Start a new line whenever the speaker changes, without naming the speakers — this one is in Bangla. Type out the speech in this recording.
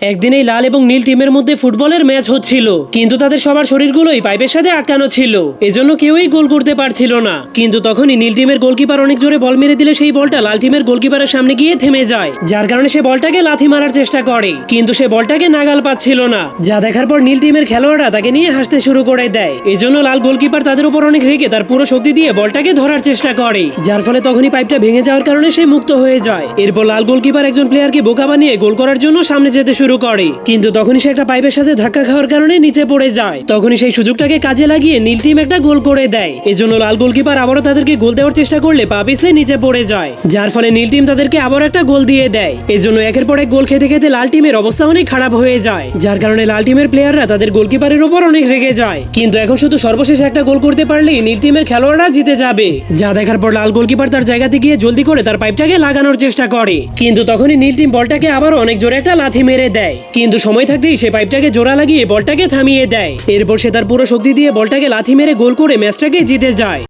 একদিন এই লাল এবং নীল টিমের মধ্যে ফুটবলের ম্যাচ হচ্ছিল, কিন্তু তাদের সবার শরীরগুলোই পাইপের সাথে আটকানো ছিল, এজন্য কেউই গোল করতে পারছিল না। কিন্তু তখনই নীল টিমের গোলকিপার অনেক জোরে বল মেরে দিলে সেই বলটা লাল টিমের গোলকিপারের সামনে গিয়ে থেমে যায়, যার কারণে সে বলটাকে লাথি মারার চেষ্টা করে, কিন্তু সে বলটাকে নাগাল পাচ্ছিল না। যা দেখার পর নীল টিমের খেলোয়াড়রা তাকে নিয়ে হাসতে শুরু করে দেয়। এজন্য লাল গোলকিপার তাদের উপর অনেক রেগে তার পুরো শক্তি দিয়ে বলটাকে ধরার চেষ্টা করে, যার ফলে তখনই পাইপটা ভেঙে যাওয়ার কারণে সে মুক্ত হয়ে যায়। এরপর লাল গোলকিপার একজন প্লেয়ারকে বোকা বানিয়ে গোল করার জন্য সামনে যেতে শুরু করে, কিন্তু তখনই সে একটা পাইপের সাথে ধাক্কা খাওয়ার কারণে নিচে পড়ে যায়। তখনই সেই সুযোগটাকে কাজে লাগিয়ে নীল টিম একটা গোল করে দেয়। এজন্য লাল গোলকিপার আবারও তাদেরকে গোল দেওয়ার চেষ্টা করলে পা পিছলে নিচে পড়ে যায়, যার ফলে নীল টিম তাদেরকে আবার একটা গোল দিয়ে দেয়। এজন্য একের পর এক গোল খেতে খেতে লাল টিমের অবস্থা অনেক খারাপ হয়ে যায়, যার কারণে লাল টিমের প্লেয়াররা তাদের গোলকিপারের উপর অনেক রেগে যায়। কিন্তু এখন শুধু সর্বশেষ একটা গোল করতে পারলেই নীল টিমের খেলোয়াড়রা জিতে যাবে। যা দেখার পর লাল গোলকিপার তার জায়গাতে গিয়ে জলদি করে তার পাইপটাকে লাগানোর চেষ্টা করে, কিন্তু তখনই নীল টিম বলটাকে আবারও অনেক জোরে একটা লাথি মেরে দেয়। কিন্তু সময় থাকতেই সে পাইপটাকে জোড়া লাগিয়ে বলটাকে থামিয়ে দেয়। এরপর সে তার পুরো শক্তি দিয়ে বলটাকে লাথি মেরে গোল করে ম্যাচটাকে জিতে যায়।